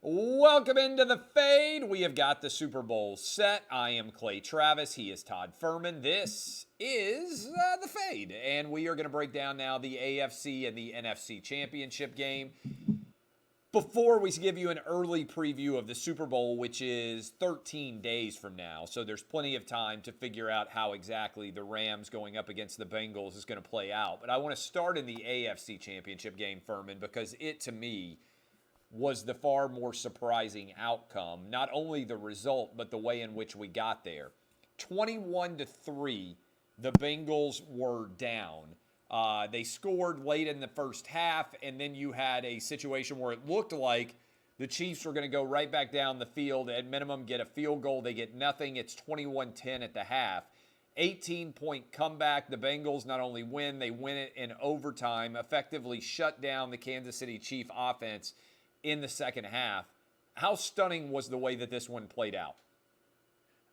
Welcome into the Fade. We have got the Super Bowl set. I am Clay Travis. He is Todd Furman. This is the Fade. And we are going to break down now the AFC and the NFC championship game. Before we give you an early preview of the Super Bowl, which is 13 days from now, so there's plenty of time to figure out how exactly the Rams going up against the Bengals is going to play out. But I want to start in the AFC championship game, Furman, because it, to me, was the far more surprising outcome. Not only the result, but the way in which we got there. 21-3, the Bengals were down. They scored late in the first half, and then you had a situation where it looked like the Chiefs were going to go right back down the field, at minimum get a field goal. They get nothing. It's 21-10 at the half. 18-point comeback. The Bengals not only win, they win it in overtime, effectively shut down the Kansas City Chief offense in the second half. How stunning was the way that this one played out?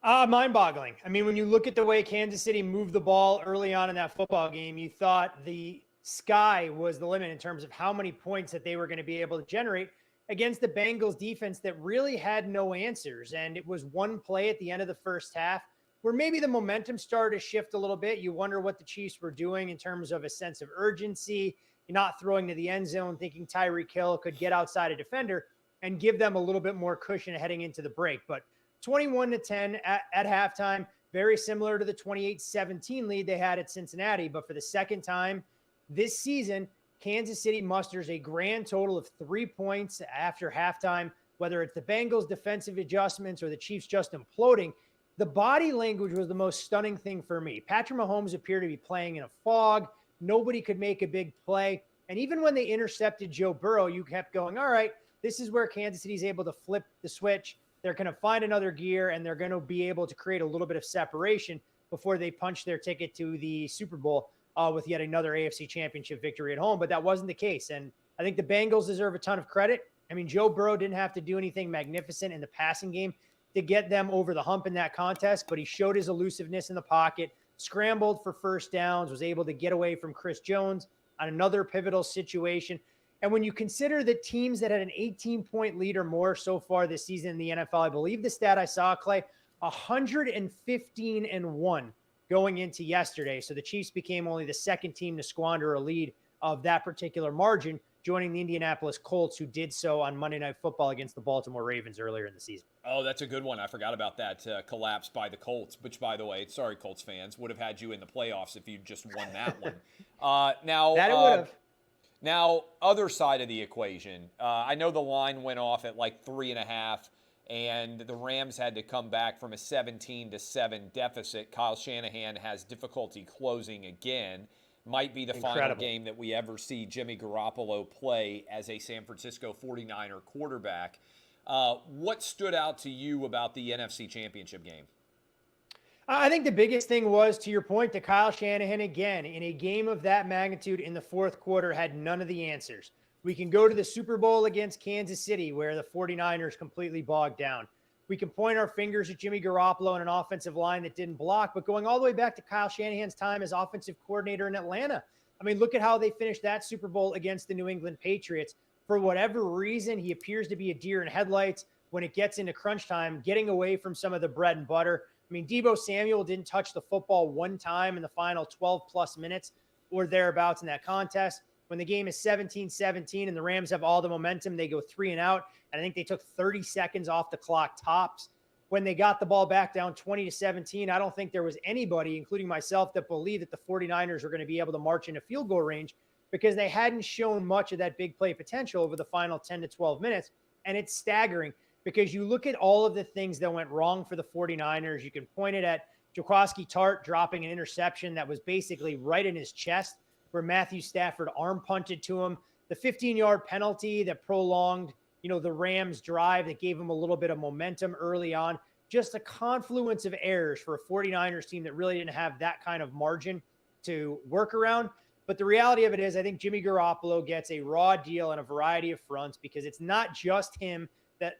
Mind-boggling. I mean, when you look at the way Kansas City moved the ball early on in that football game, you thought the sky was the limit in terms of how many points that they were going to be able to generate against the Bengals defense that really had no answers. And it was one play at the end of the first half where maybe the momentum started to shift a little bit. You wonder what the Chiefs were doing in terms of a sense of urgency. You're not throwing to the end zone, thinking Tyreek Hill could get outside a defender and give them a little bit more cushion heading into the break. But 21-10 at halftime, very similar to the 28-17 lead they had at Cincinnati. But for the second time this season, Kansas City musters a grand total of 3 points after halftime, whether it's the Bengals' defensive adjustments or the Chiefs just imploding. The body language was the most stunning thing for me. Patrick Mahomes appeared to be playing in a fog. Nobody could make a big play. And even when they intercepted Joe Burrow, you kept going, all right, this is where Kansas City is able to flip the switch. They're going to find another gear, and they're going to be able to create a little bit of separation before they punch their ticket to the Super Bowl with yet another AFC championship victory at home. But that wasn't the case. And I think the Bengals deserve a ton of credit. I mean, Joe Burrow didn't have to do anything magnificent in the passing game to get them over the hump in that contest, but he showed his elusiveness in the pocket, scrambled for first downs, was able to get away from Chris Jones on another pivotal situation. And when you consider the teams that had an 18-point lead or more so far this season in the NFL, I believe the stat I saw, Clay, 115-1 going into yesterday. So the Chiefs became only the second team to squander a lead of that particular margin, joining the Indianapolis Colts, who did so on Monday Night Football against the Baltimore Ravens earlier in the season. Oh, that's a good one. I forgot about that collapse by the Colts, which, by the way, sorry, Colts fans, would have had you in the playoffs if you just won that one. Now, that it would have. Now, other side of the equation, I know the line went off at like 3.5, and the Rams had to come back from a 17-7 deficit. Kyle Shanahan has difficulty closing again. Might be the final game that we ever see Jimmy Garoppolo play as a San Francisco 49er quarterback. What stood out to you about the NFC Championship game? I think the biggest thing was, to your point, that Kyle Shanahan, again, in a game of that magnitude in the fourth quarter, had none of the answers. We can go to the Super Bowl against Kansas City, where the 49ers completely bogged down. We can point our fingers at Jimmy Garoppolo and an offensive line that didn't block, but going all the way back to Kyle Shanahan's time as offensive coordinator in Atlanta. I mean, look at how they finished that Super Bowl against the New England Patriots. For whatever reason, he appears to be a deer in headlights when it gets into crunch time, getting away from some of the bread and butter. I mean, Deebo Samuel didn't touch the football one time in the final 12-plus minutes or thereabouts in that contest. When the game is 17-17 and the Rams have all the momentum, they go 3 and out. And I think they took 30 seconds off the clock tops. When they got the ball back down 20-17, I don't think there was anybody, including myself, that believed that the 49ers were going to be able to march into field goal range because they hadn't shown much of that big play potential over the final 10 to 12 minutes. And it's staggering because you look at all of the things that went wrong for the 49ers. You can point it at Jaquiski Tartt dropping an interception that was basically right in his chest, where Matthew Stafford arm punted to him. The 15-yard penalty that prolonged, the Rams drive that gave them a little bit of momentum early on. Just a confluence of errors for a 49ers team that really didn't have that kind of margin to work around. But the reality of it is, I think Jimmy Garoppolo gets a raw deal on a variety of fronts because it's not just him that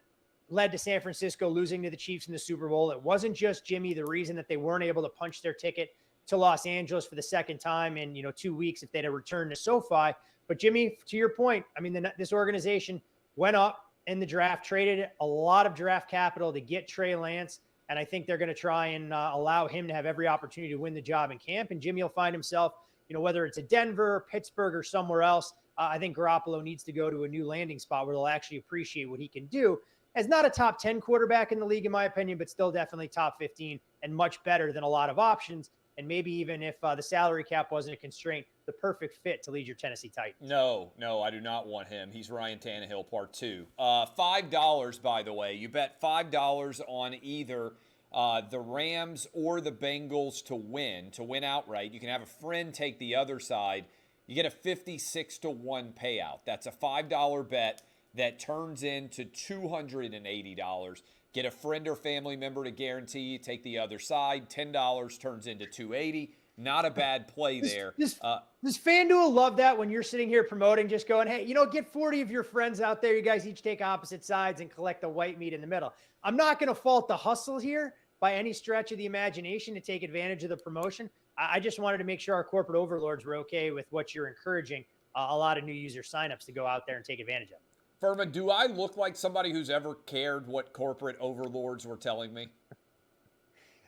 led to San Francisco losing to the Chiefs in the Super Bowl. It wasn't just Jimmy, the reason that they weren't able to punch their ticket to Los Angeles for the second time in 2 weeks if they'd have returned to SoFi. But Jimmy, to your point, I mean, this organization went up, in the draft, traded a lot of draft capital to get Trey Lance. And I think they're going to try and allow him to have every opportunity to win the job in camp. And Jimmy will find himself, whether it's a Denver, Pittsburgh, or somewhere else. I think Garoppolo needs to go to a new landing spot where they'll actually appreciate what he can do as not a top 10 quarterback in the league, in my opinion, but still definitely top 15 and much better than a lot of options. And maybe even if the salary cap wasn't a constraint, the perfect fit to lead your Tennessee Titans. No, I do not want him. He's Ryan Tannehill part 2. $5, by the way. You bet $5 on either the Rams or the Bengals to win outright. You can have a friend take the other side. You get a 56-1 payout. That's a $5 bet that turns into $280. Get a friend or family member to guarantee you take the other side. $10 turns into $280. Not a bad play there. Does FanDuel love that when you're sitting here promoting, just going, hey, get 40 of your friends out there. You guys each take opposite sides and collect the white meat in the middle. I'm not going to fault the hustle here by any stretch of the imagination to take advantage of the promotion. I just wanted to make sure our corporate overlords were okay with what you're encouraging a lot of new user signups to go out there and take advantage of. Furman, do I look like somebody who's ever cared what corporate overlords were telling me?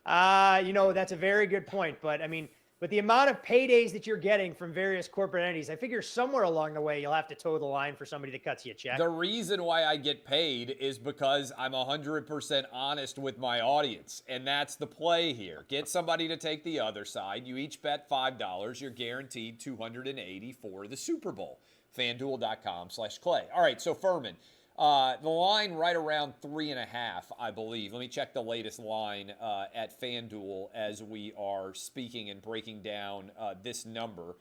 That's a very good point. But with the amount of paydays that you're getting from various corporate entities, I figure somewhere along the way you'll have to toe the line for somebody that cuts you a check. The reason why I get paid is because I'm 100% honest with my audience, and that's the play here. Get somebody to take the other side. You each bet $5. You're guaranteed $280 for the Super Bowl. FanDuel.com/Clay. All right, so Furman, the line right around 3.5, I believe. Let me check the latest line at FanDuel as we are speaking and breaking down this number.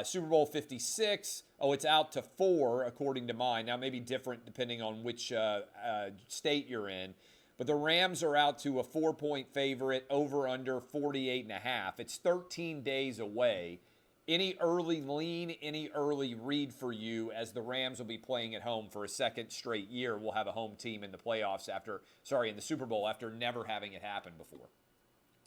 Super Bowl 56. Oh, it's out to 4 according to mine. Now, maybe different depending on which state you're in. But the Rams are out to a 4-point favorite, over under 48.5. It's 13 days away. Any early lean, any early read for you as the Rams will be playing at home for a second straight year? We'll have a home team in the playoffs in the Super Bowl after never having it happen before.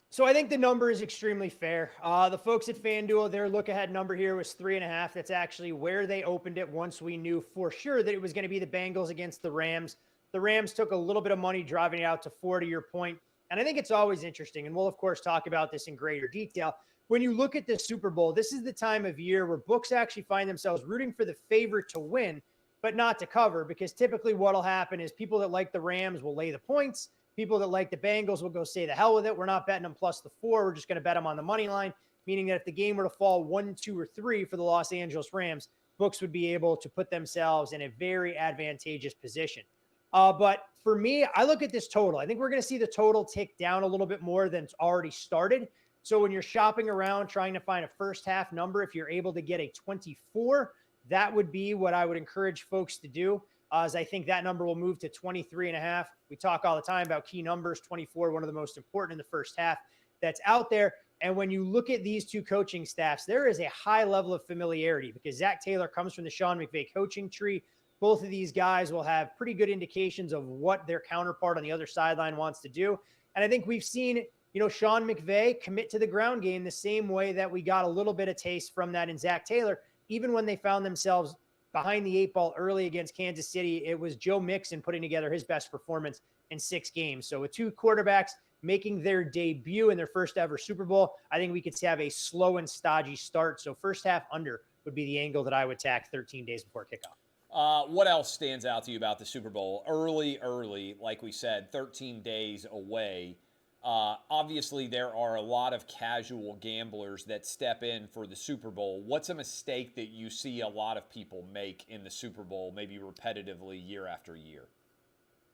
So I think the number is extremely fair. The folks at FanDuel, their look-ahead number here was 3.5. That's actually where they opened it once we knew for sure that it was going to be the Bengals against the Rams. The Rams took a little bit of money driving it out to 4 to your point. And I think it's always interesting, and we'll, of course, talk about this in greater detail. When you look at the Super Bowl, this is the time of year where books actually find themselves rooting for the favorite to win, but not to cover, because typically what will happen is people that like the Rams will lay the points. People that like the Bengals will go say the hell with it. We're not betting them plus the 4. We're just going to bet them on the money line, meaning that if the game were to fall 1, 2, or 3 for the Los Angeles Rams, books would be able to put themselves in a very advantageous position. But for me, I look at this total. I think we're going to see the total tick down a little bit more than it's already started. So when you're shopping around trying to find a first half number, if you're able to get a 24, that would be what I would encourage folks to do, as I think that number will move to 23.5. We talk all the time about key numbers, 24, one of the most important in the first half that's out there. And when you look at these two coaching staffs, there is a high level of familiarity because Zach Taylor comes from the Sean McVay coaching tree. Both of these guys will have pretty good indications of what their counterpart on the other sideline wants to do. And I think we've seen Sean McVay commit to the ground game the same way that we got a little bit of taste from that in Zach Taylor. Even when they found themselves behind the 8 ball early against Kansas City, it was Joe Mixon putting together his best performance in 6 games. So with 2 quarterbacks making their debut in their first ever Super Bowl, I think we could have a slow and stodgy start. So first half under would be the angle that I would tack 13 days before kickoff. What else stands out to you about the Super Bowl? Early, like we said, 13 days away. Obviously, there are a lot of casual gamblers that step in for the Super Bowl. What's a mistake that you see a lot of people make in the Super Bowl, maybe repetitively year after year?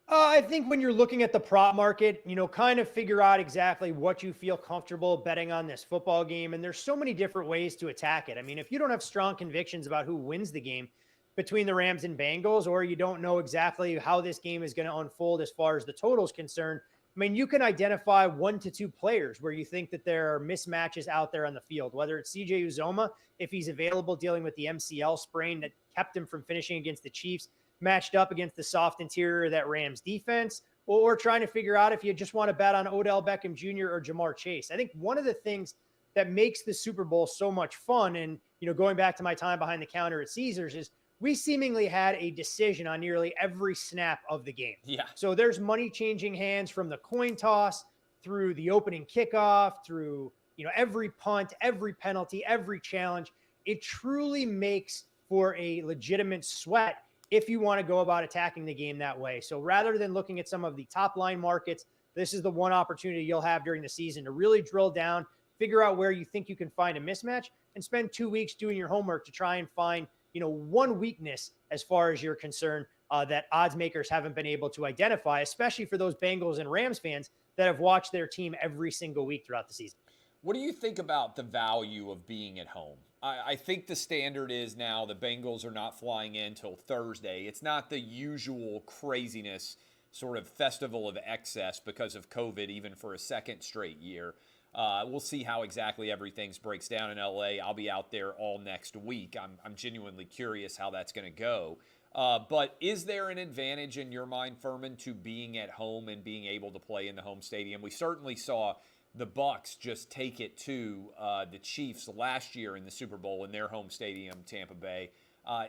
I think when you're looking at the prop market, kind of figure out exactly what you feel comfortable betting on this football game. And there's so many different ways to attack it. I mean, if you don't have strong convictions about who wins the game between the Rams and Bengals, or you don't know exactly how this game is going to unfold as far as the total is concerned, I mean, you can identify 1 to 2 players where you think that there are mismatches out there on the field, whether it's CJ Uzoma, if he's available, dealing with the MCL sprain that kept him from finishing against the Chiefs, matched up against the soft interior of that Rams defense, or trying to figure out if you just want to bet on Odell Beckham Jr. or Jamar Chase. I think one of the things that makes the Super Bowl so much fun, and, going back to my time behind the counter at Caesars, is we seemingly had a decision on nearly every snap of the game. Yeah. So there's money changing hands from the coin toss through the opening kickoff, through, every punt, every penalty, every challenge. It truly makes for a legitimate sweat if you want to go about attacking the game that way. So rather than looking at some of the top line markets, this is the one opportunity you'll have during the season to really drill down, figure out where you think you can find a mismatch, and spend 2 weeks doing your homework to try and find, one weakness as far as you're concerned that odds makers haven't been able to identify, especially for those Bengals and Rams fans that have watched their team every single week throughout the season. What do you think about the value of being at home? I think the standard is now the Bengals are not flying in till Thursday. It's not the usual craziness sort of festival of excess because of COVID, even for a second straight year. We'll see how exactly everything breaks down in LA. I'll be out there all next week. I'm genuinely curious how that's going to go. But is there an advantage in your mind, Furman, to being at home and being able to play in the home stadium? We certainly saw the Bucs just take it to the Chiefs last year in the Super Bowl in their home stadium, Tampa Bay.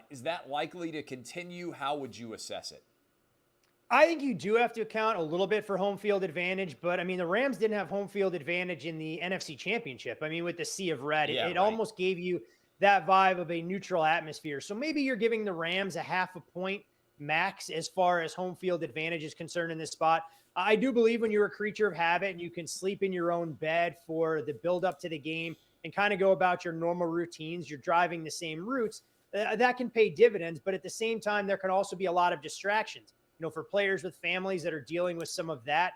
Is that likely to continue? How would you assess it? I think you do have to account a little bit for home field advantage, but the Rams didn't have home field advantage in the NFC Championship. With the sea of red, it almost gave you that vibe of a neutral atmosphere. So maybe you're giving the Rams a half a point max as far as home field advantage is concerned in this spot. I do believe when you're a creature of habit and you can sleep in your own bed for the build up to the game and kind of go about your normal routines, you're driving the same routes, that can pay dividends. But at the same time, there can also be a lot of distractions. For players with families that are dealing with some of that,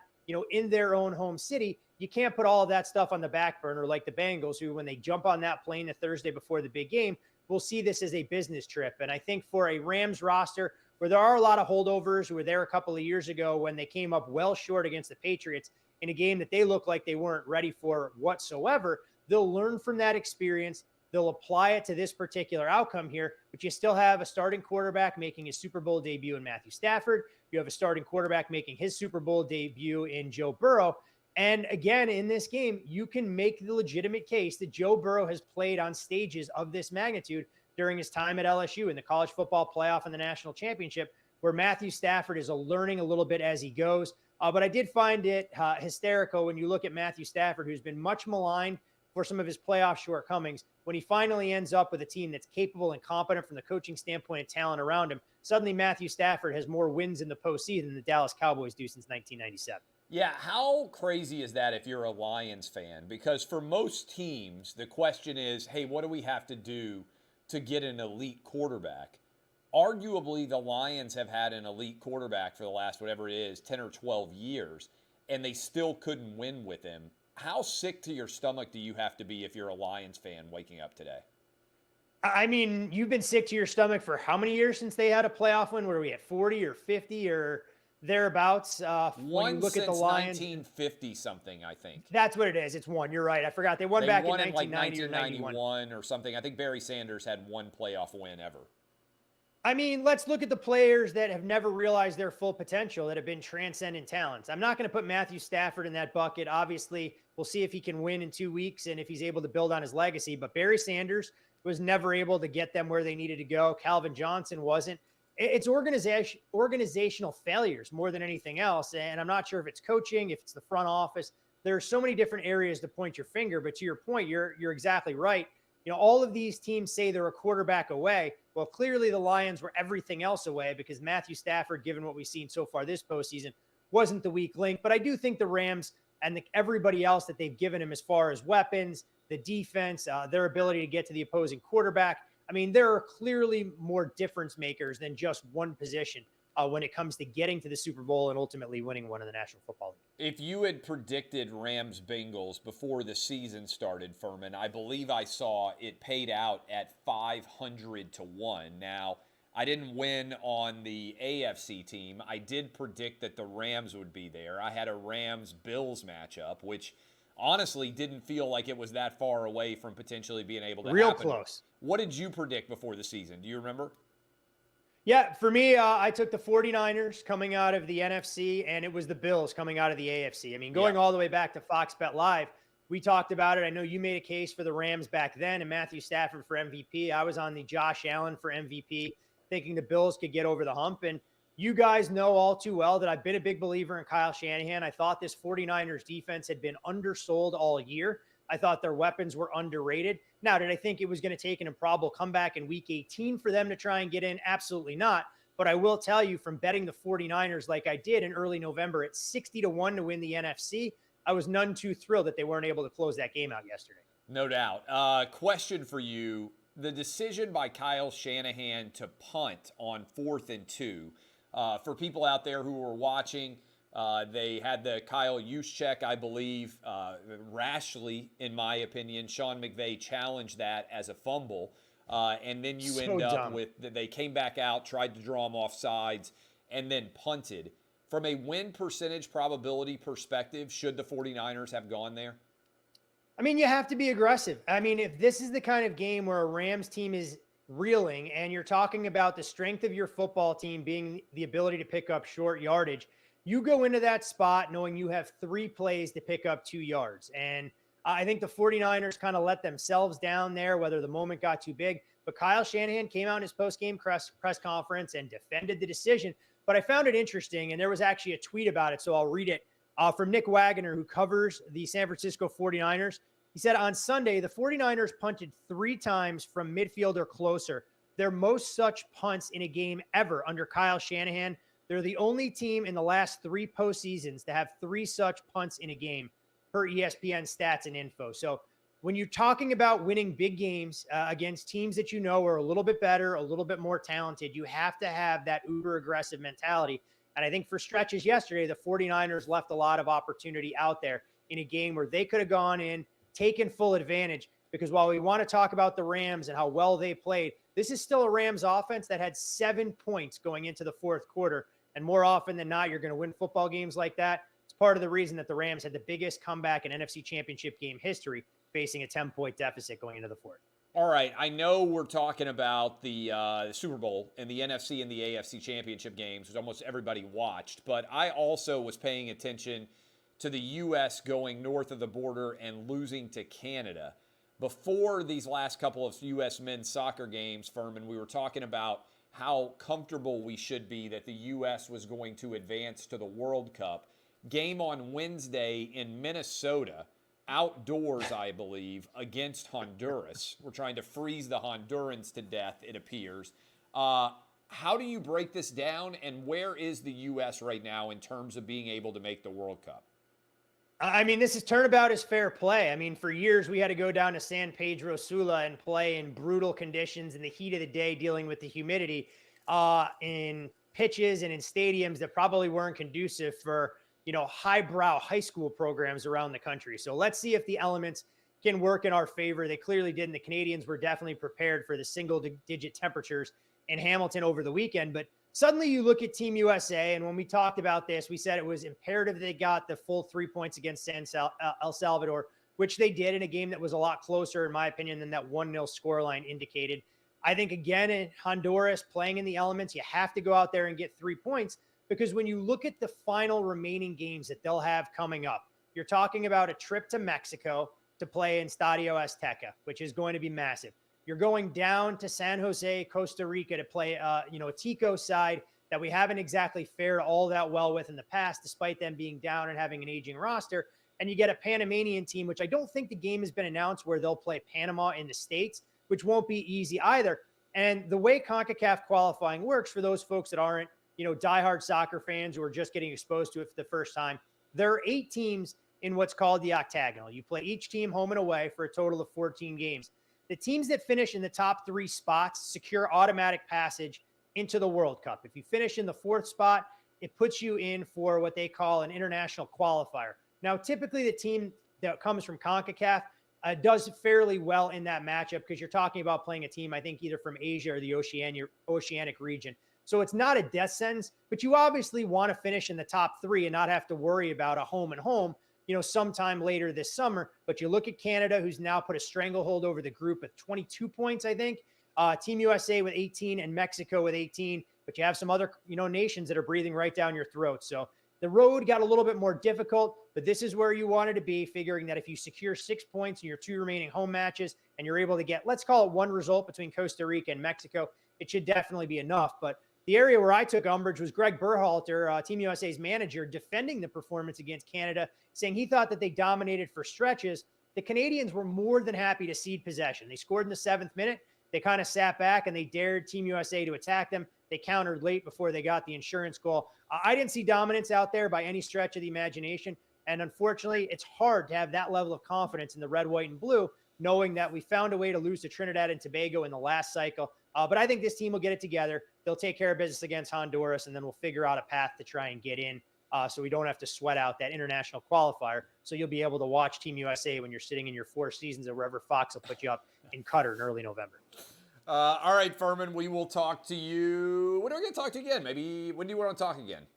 in their own home city, you can't put all of that stuff on the back burner like the Bengals, who, when they jump on that plane the Thursday before the big game, will see this as a business trip. And I think for a Rams roster where there are a lot of holdovers who were there a couple of years ago when they came up well short against the Patriots in a game that they looked like they weren't ready for whatsoever, they'll learn from that experience. They'll apply it to this particular outcome here, but you still have a starting quarterback making his Super Bowl debut in Matthew Stafford. You have a starting quarterback making his Super Bowl debut in Joe Burrow. And again, in this game, you can make the legitimate case that Joe Burrow has played on stages of this magnitude during his time at LSU in the college football playoff and the national championship, where Matthew Stafford is learning a little bit as he goes. But I did find it hysterical when you look at Matthew Stafford, who's been much maligned for some of his playoff shortcomings. When he finally ends up with a team that's capable and competent from the coaching standpoint and talent around him, suddenly Matthew Stafford has more wins in the postseason than the Dallas Cowboys do since 1997. Yeah, how crazy is that if you're a Lions fan? Because for most teams, the question is, hey, what do we have to do to get an elite quarterback? Arguably, the Lions have had an elite quarterback for the last, 10 or 12 years, and they still couldn't win with him. How sick to your stomach do you have to be if you're a Lions fan waking up today? You've been sick to your stomach for how many years since they had a playoff win? What are we at, 40 or 50 or thereabouts? When you look at the Lions, 1950 something, I think. That's what it is. It's one. You're right. I forgot. They won back in 1990 or 1991 or something. I think Barry Sanders had one playoff win ever. Let's look at the players that have never realized their full potential, that have been transcendent talents. I'm not going to put Matthew Stafford in that bucket. Obviously, we'll see if he can win in 2 weeks and if he's able to build on his legacy. But Barry Sanders was never able to get them where they needed to go. Calvin Johnson wasn't. It's organizational failures more than anything else. And I'm not sure if it's coaching, if it's the front office. There are so many different areas to point your finger. But to your point, you're exactly right. All of these teams say they're a quarterback away. Well, clearly the Lions were everything else away because Matthew Stafford, given what we've seen so far this postseason, wasn't the weak link. But I do think the Rams and everybody else that they've given him as far as weapons, the defense, their ability to get to the opposing quarterback. There are clearly more difference makers than just one position when it comes to getting to the Super Bowl and ultimately winning one in the National Football League. If you had predicted Rams-Bengals before the season started, Furman, I believe I saw it paid out at 500 to 1. Now, I didn't win on the AFC team. I did predict that the Rams would be there. I had a Rams-Bills matchup, which honestly didn't feel like it was that far away from potentially being able to happen. Real close. What did you predict before the season? Do you remember? Yeah, for me, I took the 49ers coming out of the NFC, and it was the Bills coming out of the AFC. Going all the way back to Fox Bet Live, we talked about it. I know you made a case for the Rams back then and Matthew Stafford for MVP. I was on the Josh Allen for MVP thinking the Bills could get over the hump. And you guys know all too well that I've been a big believer in Kyle Shanahan. I thought this 49ers defense had been undersold all year. I thought their weapons were underrated. Now, did I think it was going to take an improbable comeback in week 18 for them to try and get in? Absolutely not. But I will tell you, from betting the 49ers like I did in early November at 60-1 to win the NFC, I was none too thrilled that they weren't able to close that game out yesterday. No doubt. Question for you. The decision by Kyle Shanahan to punt on 4th and 2. For people out there who were watching, they had the Kyle Juszczyk, I believe, rashly, in my opinion. Sean McVay challenged that as a fumble. And then you end up with, they came back out, tried to draw him off sides, and then punted. From a win percentage probability perspective, should the 49ers have gone there? I mean, you have to be aggressive. I mean, if this is the kind of game where a Rams team is reeling and you're talking about the strength of your football team being the ability to pick up short yardage, you go into that spot knowing you have 3 plays to pick up 2 yards. And I think the 49ers kind of let themselves down there, whether the moment got too big. But Kyle Shanahan came out in his post-game press conference and defended the decision. But I found it interesting, and there was actually a tweet about it, so I'll read it, from Nick Wagoner, who covers the San Francisco 49ers. He said, on Sunday, the 49ers punted 3 times from midfield or closer, their most such punts in a game ever under Kyle Shanahan. They're the only team in the last 3 postseasons to have 3 such punts in a game, per ESPN stats and info. So when you're talking about winning big games against teams that you know are a little bit better, a little bit more talented, you have to have that uber aggressive mentality. And I think for stretches yesterday, the 49ers left a lot of opportunity out there in a game where they could have gone in, taken full advantage, because while we want to talk about the Rams and how well they played, this is still a Rams offense that had 7 points going into the 4th quarter. And more often than not, you're going to win football games like that. It's part of the reason that the Rams had the biggest comeback in NFC Championship game history, facing a 10-point deficit going into the 4th. All right, I know we're talking about the Super Bowl and the NFC and the AFC Championship games, which almost everybody watched, but I also was paying attention to the U.S. going north of the border and losing to Canada. Before these last couple of U.S. men's soccer games, Furman, we were talking about how comfortable we should be that the U.S. was going to advance to the World Cup. Game on Wednesday in Minnesota, outdoors, I believe, against Honduras. We're trying to freeze the Hondurans to death, it appears. How do you break this down, and where is the U.S. right now in terms of being able to make the World Cup? I mean, this is turnabout is fair play. I mean, for years, we had to go down to San Pedro Sula and play in brutal conditions in the heat of the day, dealing with the humidity in pitches and in stadiums that probably weren't conducive for, highbrow high school programs around the country. So let's see if the elements can work in our favor. They clearly did, and the Canadians were definitely prepared for the single-digit temperatures in Hamilton over the weekend. But suddenly you look at Team USA, and when we talked about this, we said it was imperative they got the full 3 points against El Salvador, which they did in a game that was a lot closer, in my opinion, than that 1-0 scoreline indicated. I think, again, in Honduras, playing in the elements, you have to go out there and get 3 points, because when you look at the final remaining games that they'll have coming up, you're talking about a trip to Mexico to play in Stadio Azteca, which is going to be massive. You're going down to San Jose, Costa Rica to play, a Tico side that we haven't exactly fared all that well with in the past, despite them being down and having an aging roster. And you get a Panamanian team, which I don't think the game has been announced, where they'll play Panama in the States, which won't be easy either. And the way CONCACAF qualifying works, for those folks that aren't, diehard soccer fans who are just getting exposed to it for the first time, there are 8 teams in what's called the octagonal. You play each team home and away for a total of 14 games. The teams that finish in the top 3 spots secure automatic passage into the World Cup. If you finish in the 4th spot, it puts you in for what they call an international qualifier. Now, typically the team that comes from CONCACAF does fairly well in that matchup, because you're talking about playing a team, I think, either from Asia or the Oceanic region. So it's not a death sentence, but you obviously want to finish in the top 3 and not have to worry about a home and home, sometime later this summer. But you look at Canada, who's now put a stranglehold over the group at 22 points, I think. Team USA with 18 and Mexico with 18. But you have some other, nations that are breathing right down your throat. So the road got a little bit more difficult, but this is where you wanted to be, figuring that if you secure 6 points in your 2 remaining home matches and you're able to get, let's call it 1 result between Costa Rica and Mexico, it should definitely be enough. But the area where I took umbrage was Greg Berhalter, Team USA's manager, defending the performance against Canada, saying he thought that they dominated for stretches. The Canadians were more than happy to cede possession. They scored in the 7th minute. They kind of sat back and they dared Team USA to attack them. They countered late before they got the insurance goal. I didn't see dominance out there by any stretch of the imagination. And unfortunately, it's hard to have that level of confidence in the red, white, and blue, knowing that we found a way to lose to Trinidad and Tobago in the last cycle. But I think this team will get it together. They'll take care of business against Honduras, and then we'll figure out a path to try and get in so we don't have to sweat out that international qualifier. So you'll be able to watch Team USA when you're sitting in your Four Seasons or wherever Fox will put you up in Qatar in early November. All right, Furman, we will talk to you. When are we going to talk to you again? Maybe when do you want to talk again?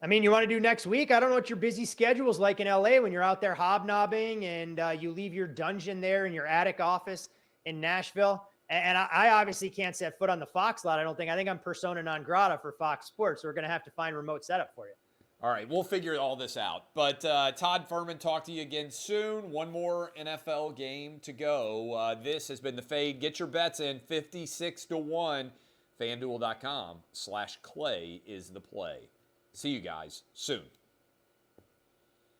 I mean, you want to do next week? I don't know what your busy schedule is like in LA when you're out there hobnobbing and you leave your dungeon there in your attic office in Nashville. And I obviously can't set foot on the Fox lot. I don't think. I think I'm persona non grata for Fox Sports. So we're going to have to find a remote setup for you. All right, we'll figure all this out. But Todd Furman, talk to you again soon. One more NFL game to go. This has been The Fade. Get your bets in, 56-1. FanDuel.com/Clay is the play. See you guys soon.